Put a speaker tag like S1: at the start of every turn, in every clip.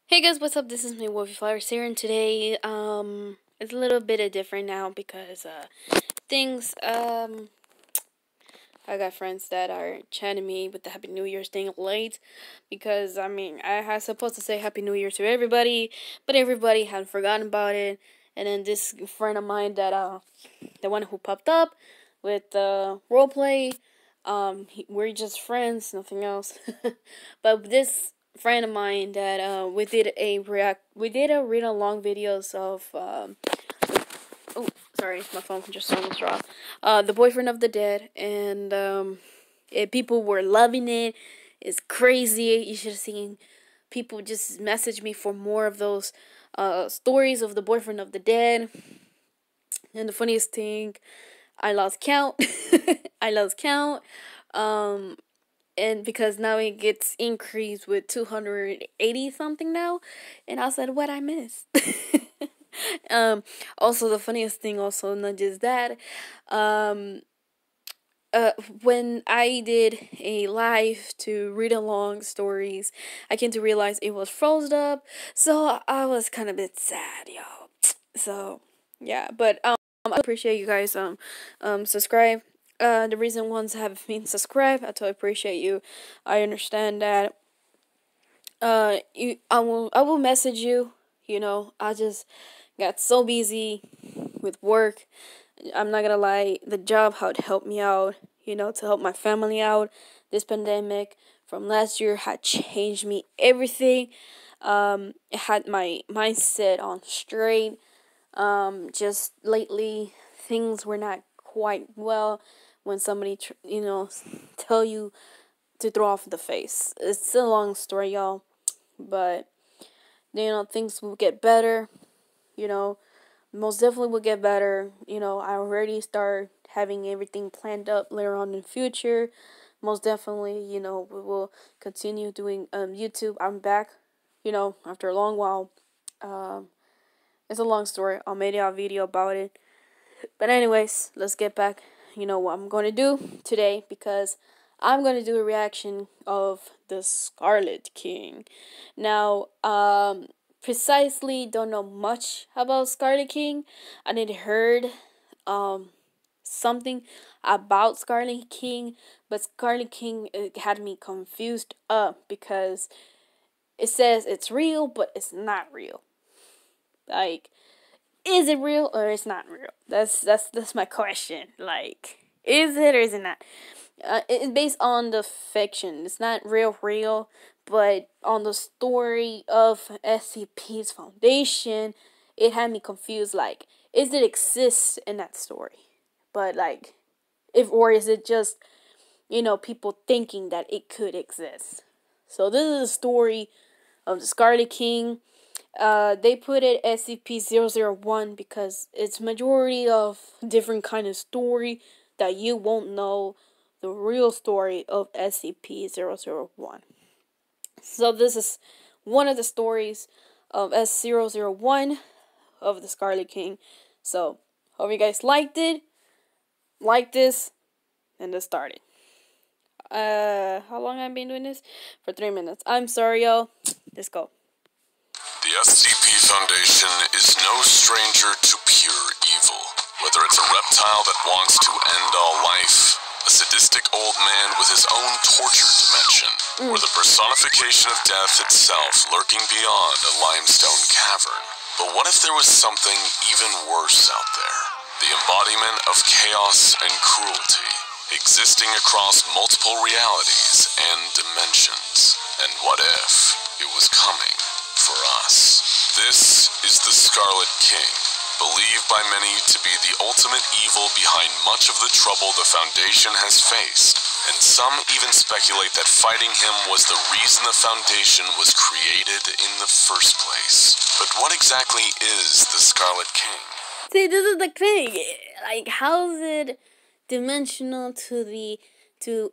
S1: Hey guys, what's up? This is me, Wolfie Flowers here, and today, it's a little bit different now because, things, I got friends that are chatting me with the Happy New Year's thing late because, I was supposed to say Happy New Year to everybody, but everybody had forgotten about it, and then this friend of mine that, the one who popped up with, roleplay, we're just friends, nothing else, but this friend of mine that we did a read along videos of oh, sorry, my phone just almost dropped. The Boyfriend of the Dead, and people were loving it. It's crazy. You should have seen people just message me for more of those stories of the Boyfriend of the Dead. And the funniest thing, I lost count. I lost count. And because now it gets increased with 280 something now, and I said, what I missed. Also the funniest thing, also not just that, when I did a live to read along stories, I came to realize it was frozen up, so I was kind of a bit sad, y'all. So yeah, but I appreciate you guys subscribe. The reason ones have been subscribed, I totally appreciate you. I understand that. I will message you. I just got so busy with work. I'm not gonna lie, the job had helped me out. To help my family out. This pandemic from last year had changed me everything. It had my mindset on straight. Just lately, things were not quite well when somebody, tell you to throw off the face. It's a long story, y'all, but, things will get better, most definitely will get better. I already start having everything planned up later on in the future. Most definitely, we will continue doing, YouTube. I'm back, after a long while. It's a long story. I'll make a video about it. But anyways, let's get back. What I'm going to do today, because I'm going to do a reaction of the Scarlet King. Now, precisely don't know much about Scarlet King. I did heard something about Scarlet King, but Scarlet King, it had me confused up because it says it's real, but it's not real. Like, is it real or it's not real? That's my question. Like, is it or is it not? It's based on the fiction. It's not real, but on the story of SCP's foundation, it had me confused. Like, is it exist in that story? But like, or is it just, people thinking that it could exist? So this is a story of the Scarlet King. They put it SCP-001 because it's majority of different kind of story that you won't know the real story of SCP-001. So this is one of the stories of S001 of the Scarlet King. So hope you guys liked it. Like this, and let's start it. How long have I been doing this? For 3 minutes. I'm sorry, y'all. Let's go.
S2: The SCP Foundation is no stranger to pure evil. Whether it's a reptile that wants to end all life, a sadistic old man with his own torture dimension, or the personification of death itself lurking beyond a limestone cavern. But what if there was something even worse out there? The embodiment of chaos and cruelty, existing across multiple realities and dimensions. And what if it was coming for us? This is the Scarlet King, believed by many to be the ultimate evil behind much of the trouble the Foundation has faced, and some even speculate that fighting him was the reason the Foundation was created in the first place. But what exactly is the Scarlet King?
S1: See, this is the thing. Like, how is it dimensional to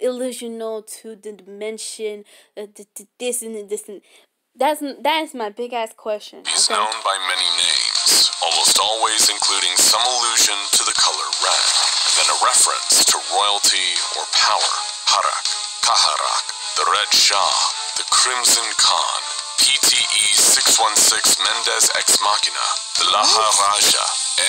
S1: illusional to the dimension, this and this and that's my big ass question.
S2: He's known by many names, almost always including some allusion to the color red, and then a reference to royalty or power. Harak, Kaharak, the Red Shah, the Crimson Khan, PTE-616 Mendez Ex Machina, the Laha Raja,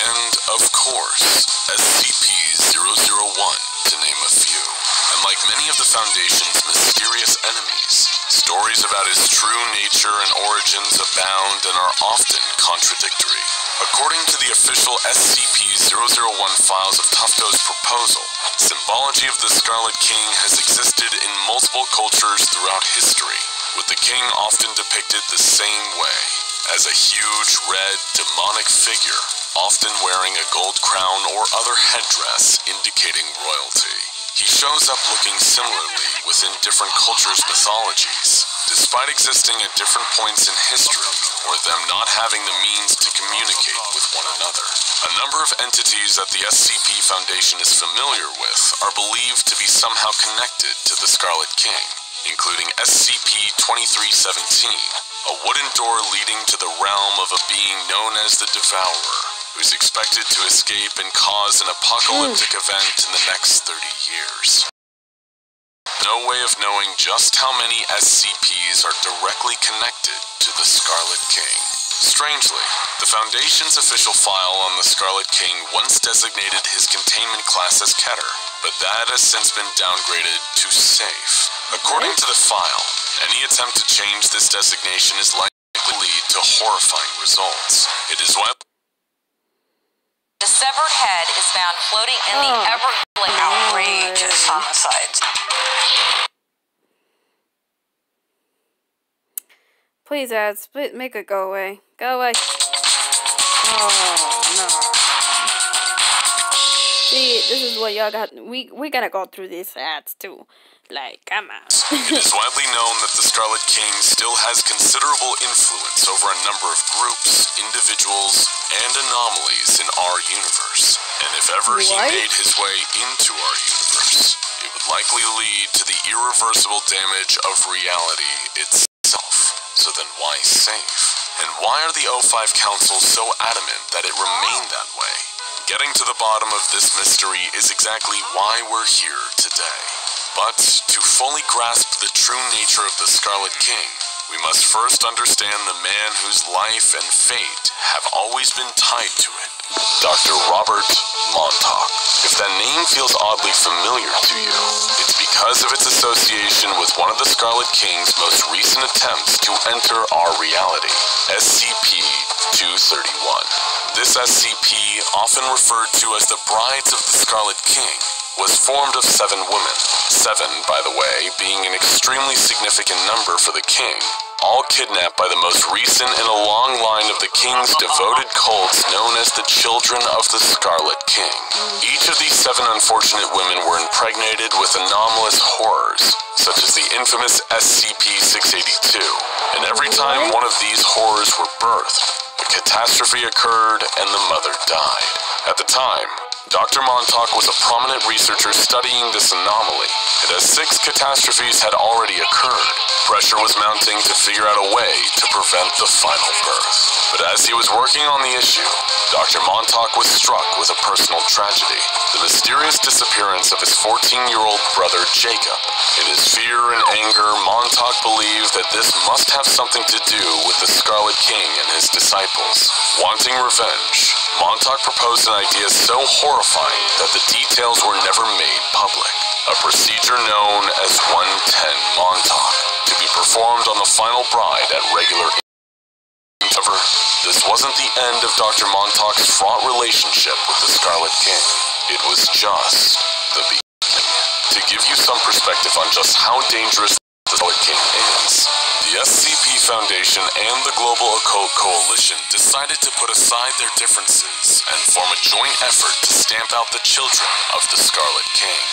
S2: and, of course, SCP-001, to name a few. And like many of the Foundation's mysterious enemies, stories about his true nature and origins abound and are often contradictory. According to the official SCP-001 files of Tufto's proposal, symbology of the Scarlet King has existed in multiple cultures throughout history, with the king often depicted the same way, as a huge red demonic figure, often wearing a gold crown or other headdress indicating royalty. He shows up looking similarly within different cultures' mythologies, despite existing at different points in history, or them not having the means to communicate with one another. A number of entities that the SCP Foundation is familiar with are believed to be somehow connected to the Scarlet King, including SCP-2317, a wooden door leading to the realm of a being known as the Devourer, who's expected to escape and cause an apocalyptic event in the next 30 years. No way of knowing just how many SCPs are directly connected to the Scarlet King. Strangely, the Foundation's official file on the Scarlet King once designated his containment class as Keter, but that has since been downgraded to Safe. According to the file, any attempt to change this designation is likely to lead to horrifying results. It is why
S3: the severed head is found floating in the Everglades. Outrageous homicides.
S1: Please, ads, make it go away. Go away. Oh, no. See, this is what y'all got. We gotta go through these ads, too. Like, come on.
S2: It is widely known that the Scarlet King still has considerable influence over a number of groups, individuals, and anomalies in our universe. And if ever he made his way into our universe, it would likely lead to the irreversible damage of reality itself. So then why Safe? And why are the O5 Council so adamant that it remain that way? Getting to the bottom of this mystery is exactly why we're here today. But to fully grasp the true nature of the Scarlet King, we must first understand the man whose life and fate have always been tied to it. Dr. Robert Montauk. If that name feels oddly familiar to you, it's because of its association with one of the Scarlet King's most recent attempts to enter our reality, SCP-231. This SCP, often referred to as the Brides of the Scarlet King, was formed of 7 women. 7, by the way, being an extremely significant number for the king, all kidnapped by the most recent in a long line of the king's devoted cults known as the Children of the Scarlet King. Each of these 7 unfortunate women were impregnated with anomalous horrors, such as the infamous SCP-682, and every time one of these horrors were birthed, a catastrophe occurred and the mother died. At the time, Dr. Montauk was a prominent researcher studying this anomaly, and as 6 catastrophes had already occurred, pressure was mounting to figure out a way to prevent the final birth. But as he was working on the issue, Dr. Montauk was struck with a personal tragedy, the mysterious disappearance of his 14-year-old brother Jacob. In his fear and anger, Montauk believed that this must have something to do with the Scarlet King and his disciples. Wanting revenge, Montauk proposed an idea so horrifying that the details were never made public. A procedure known as 110 Montauk, to be performed on the final bride at regular intervals. However, this wasn't the end of Dr. Montauk's fraught relationship with the Scarlet King. It was just the beginning. To give you some perspective on just how dangerous the Scarlet King is, the SCP Foundation and the Global Occult Coalition decided to put aside their differences and form a joint effort to stamp out the children of the Scarlet King.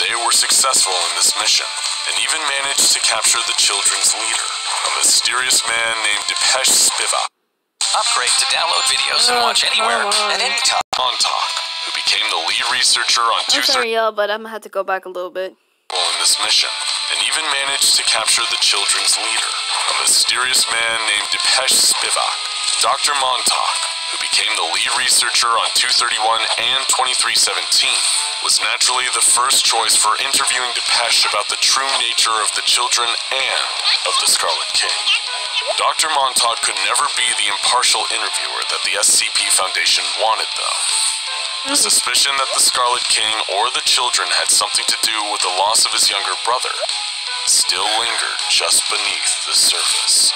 S2: They were successful in this mission, and even managed to capture the children's leader, a mysterious man named Depeche Spivak.
S4: Upgrade to download videos and watch anywhere, at any time.
S2: Montauk, who became the lead researcher on
S1: I'm sorry, y'all, but I'm gonna have to go back a little bit.
S2: In this mission, and even managed to capture the children's leader, a mysterious man named Depeche Spivak. Dr. Montauk, who became the lead researcher on 231 and 2317, was naturally the first choice for interviewing Depeche about the true nature of the children and of the Scarlet King. Dr. Montauk could never be the impartial interviewer that the SCP Foundation wanted, though. The suspicion that the Scarlet King or the children had something to do with the loss of his younger brother still lingered just beneath the surface.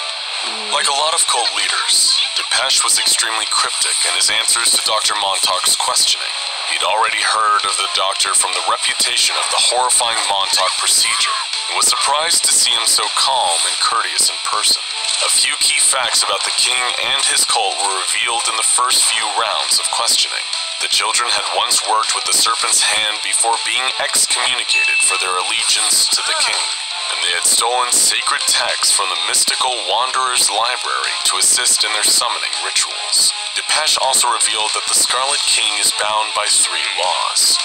S2: Like a lot of cult leaders, Depeche was extremely cryptic in his answers to Dr. Montauk's questioning. He'd already heard of the doctor from the reputation of the horrifying Montauk procedure, and was surprised to see him so calm and courteous in person. A few key facts about the king and his cult were revealed in the first few rounds of questioning. The children had once worked with the Serpent's Hand before being excommunicated for their allegiance to the king, and they had stolen sacred texts from the mystical Wanderer's Library to assist in their summoning rituals. Depeche also revealed that the Scarlet King is bound by 3 laws: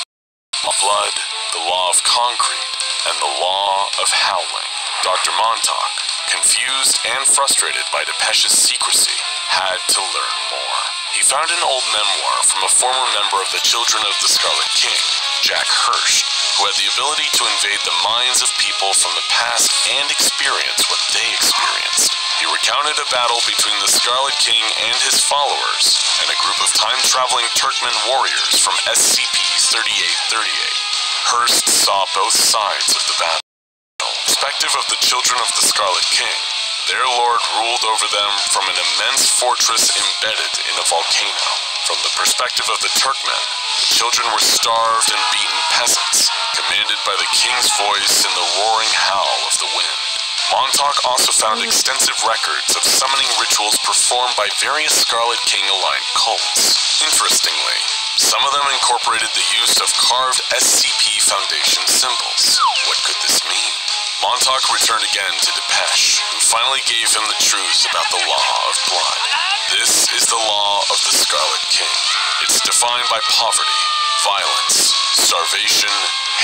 S2: blood, the law of concrete, and the law of howling. Dr. Montauk, confused and frustrated by Depeche's secrecy, had to learn more. He found an old memoir from a former member of the Children of the Scarlet King, Jack Hirsch, who had the ability to invade the minds of people from the past and experience what they experienced. He recounted a battle between the Scarlet King and his followers, and a group of time-traveling Turkmen warriors from SCP-3838. Hurst saw both sides of the battle. Perspective of the Children of the Scarlet King, their lord ruled over them from an immense fortress embedded in a volcano. From the perspective of the Turkmen, the children were starved and beaten peasants, commanded by the king's voice in the roaring howl of the wind. Montauk also found extensive records of summoning rituals performed by various Scarlet King-aligned cults. Interestingly, some of them incorporated the use of carved SCP Foundation symbols. What could this mean? Montauk returned again to Depeche, who finally gave him the truth about the law of blood. This is the law of the Scarlet King. It's defined by poverty, violence, starvation,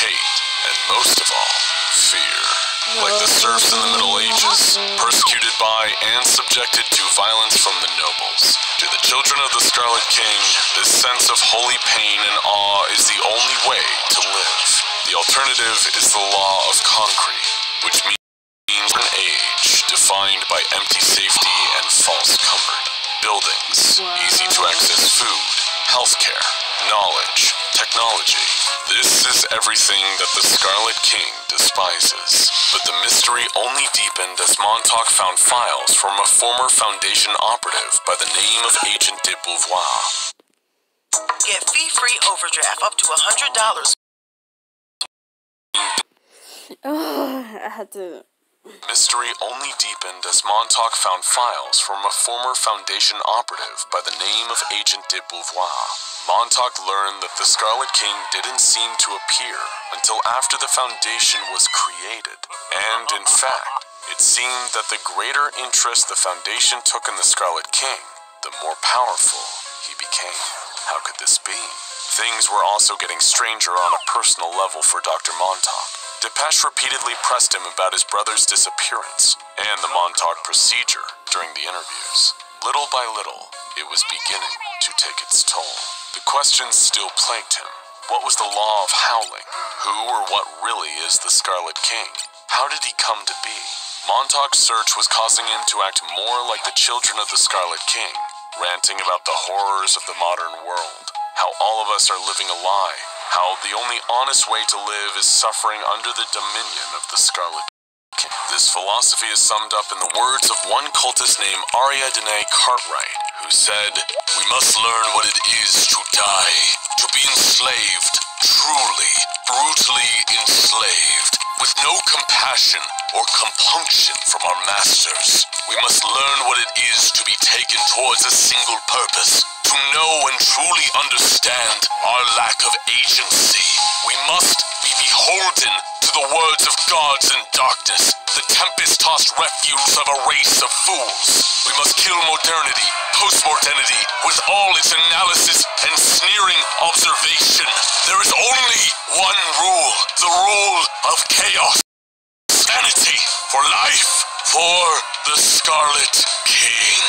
S2: hate, and most of all, fear. Like the serfs in the Middle Ages, persecuted by and subjected to violence from the nobles. To the Children of the Scarlet King, this sense of holy pain and awe is the only way to live. The alternative is the law of concrete, which means an age defined by empty safety and false comfort. Buildings, easy to access food, healthcare, knowledge, technology. This is everything that the Scarlet King despises. But the mystery only deepened as Montauk found files from a former Foundation operative by the name of Agent de Beauvoir.
S5: Get fee-free overdraft up to $100.
S1: I had to...
S2: Mystery only deepened as Montauk found files from a former Foundation operative by the name of Agent de Beauvoir. Montauk learned that the Scarlet King didn't seem to appear until after the Foundation was created. And in fact, it seemed that the greater interest the Foundation took in the Scarlet King, the more powerful he became. How could this be? Things were also getting stranger on a personal level for Dr. Montauk. Depeche repeatedly pressed him about his brother's disappearance and the Montauk procedure during the interviews. Little by little, it was beginning to take its toll. The questions still plagued him. What was the law of howling? Who or what really is the Scarlet King? How did he come to be? Montauk's search was causing him to act more like the Children of the Scarlet King, ranting about the horrors of the modern world, how all of us are living a lie, how the only honest way to live is suffering under the dominion of the Scarlet King. This philosophy is summed up in the words of one cultist named Ariadne Cartwright, who said, "We must learn what it is to die, to be enslaved, truly, brutally enslaved, with no compassion or compunction from our masters. We must learn what it is to be taken towards a single purpose, to know and truly understand our lack of agency. We must be beholden to the words of gods in darkness, the tempest-tossed refuse of a race of fools. We must kill modernity, post-modernity, with all its analysis and sneering observation. There is only one rule, the rule of chaos. Sanity for life, for the Scarlet King."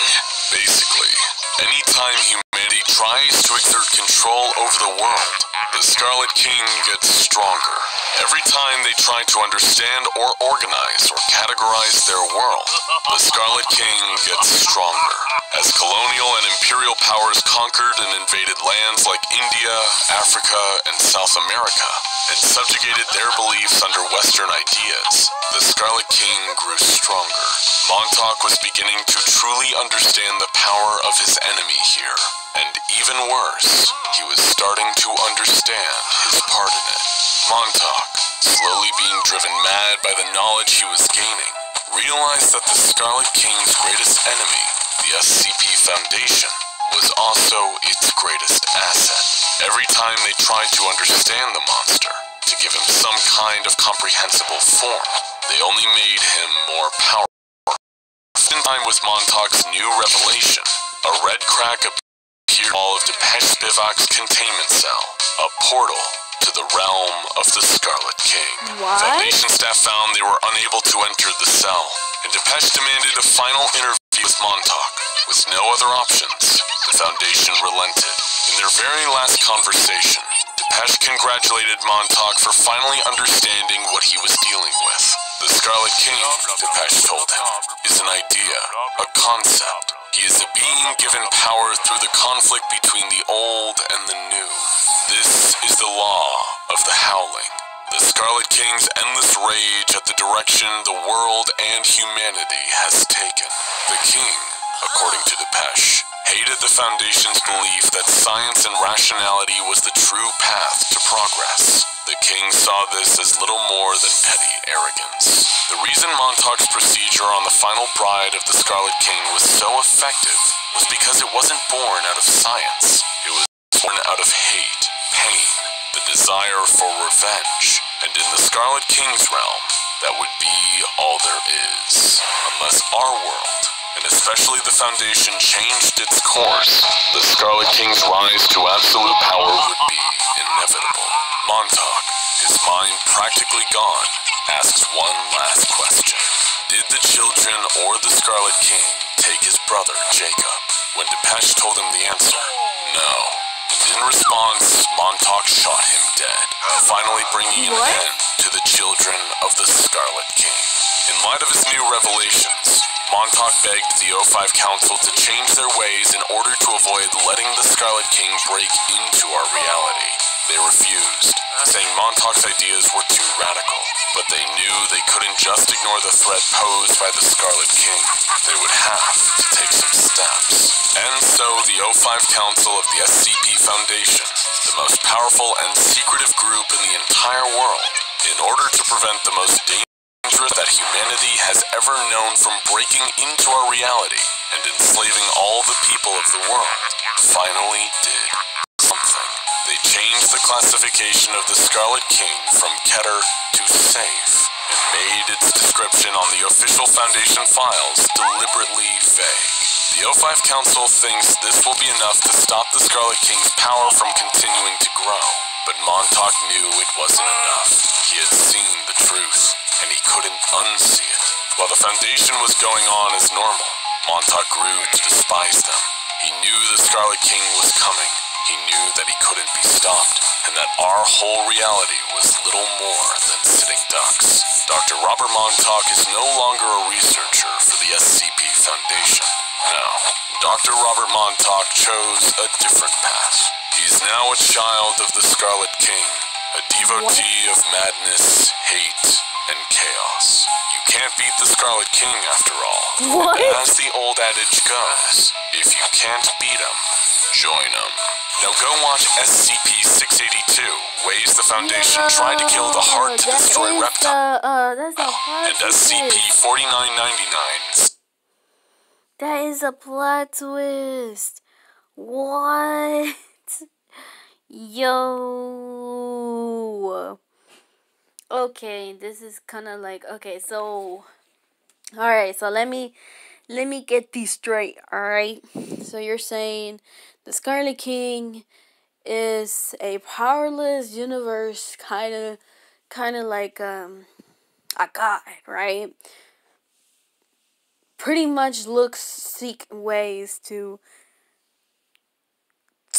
S2: Basically, anytime humanity tries to to exert control over the world, the Scarlet King gets stronger. Every time they try to understand or organize or categorize their world, the Scarlet King gets stronger. As colonial and imperial powers conquered and invaded lands like India, Africa, and South America, and subjugated their beliefs under Western ideas, the Scarlet King grew stronger. Montauk was beginning to truly understand the power of his enemy here, and even worse, he was starting to understand his part in it. Montauk, slowly being driven mad by the knowledge he was gaining, realized that the Scarlet King's greatest enemy, the SCP Foundation, was also its greatest asset. Every time they tried to understand the monster, to give him some kind of comprehensible form, they only made him more powerful. In time with Montauk's new revelation, a red crack appeared in all of Depeche Spivak's containment cell, a portal to the realm of the Scarlet King.
S1: What?
S2: Foundation staff found they were unable to enter the cell, and Depeche demanded a final interview with Montauk. With no other options, the Foundation relented. In their very last conversation, Depeche congratulated Montauk for finally understanding what he was dealing with. The Scarlet King, Depeche told him, is an idea, a concept. He is a being given power through the conflict between the old and the new. This is the law of the Howling. The Scarlet King's endless rage at the direction the world and humanity has taken. The King, according to Depeche, hated the Foundation's belief that science and rationality was the true path to progress. The King saw this as little more than petty arrogance. The reason Montauk's procedure on the final bride of the Scarlet King was so effective was because it wasn't born out of science. It was born out of hate, pain, the desire for revenge. And in the Scarlet King's realm, that would be all there is. Unless our world, and especially the Foundation, changed its course, the Scarlet King's rise to absolute power would be inevitable. Montauk, his mind practically gone, asks one last question. Did the children or the Scarlet King take his brother, Jacob? When Depeche told him the answer, no. And in response, Montauk shot him dead, finally bringing an end to the children of the Scarlet King. In light of his new revelations, Montauk begged the O5 Council to change their ways in order to avoid letting the Scarlet King break into our reality. They refused, saying Montauk's ideas were too radical. But they knew they couldn't just ignore the threat posed by the Scarlet King. They would have to take some steps. And so the O5 Council of the SCP Foundation, the most powerful and secretive group in the entire world, in order to prevent the most dangerous that humanity has ever known from breaking into our reality and enslaving all the people of the world, finally did something. They changed the classification of the Scarlet King from Keter to Safe, and made its description on the official Foundation files deliberately vague. The O5 Council thinks this will be enough to stop the Scarlet King's power from continuing to grow, but Montauk knew it wasn't enough. He had seen the truth, and he couldn't unsee it. While the Foundation was going on as normal, Montauk grew to despise them. He knew the Scarlet King was coming. He knew that he couldn't be stopped, and that our whole reality was little more than sitting ducks. Dr. Robert Montauk is no longer a researcher for the SCP Foundation. No, Dr. Robert Montauk chose a different path. He's now a child of the Scarlet King, a devotee of madness, hate, and chaos. You can't beat the Scarlet King after all.
S1: What?
S2: And as the old adage goes, if you can't beat him, join him. Now go watch SCP-682, Ways the Foundation tried to kill the heart to destroy Reptile,
S1: That's a plot
S2: and SCP-4999.
S1: That is a plot twist. What? Yo. Okay, this is kind of like, okay, so, alright, so let me get these straight, alright? So you're saying the Scarlet King is a powerless universe, kind of like a god, right? Pretty much seek ways to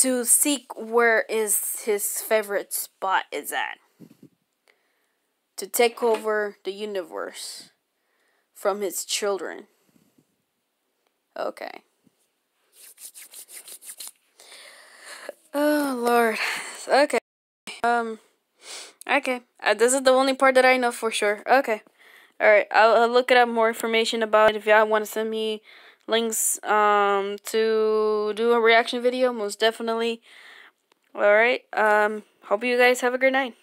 S1: to seek where is his favorite spot is at. To take over the universe from his children. Okay. Oh Lord. Okay. Okay. This is the only part that I know for sure. Okay. Alright. I'll look it up more information about it. If y'all want to send me links to do a reaction video, most definitely. Alright. Hope you guys have a great night.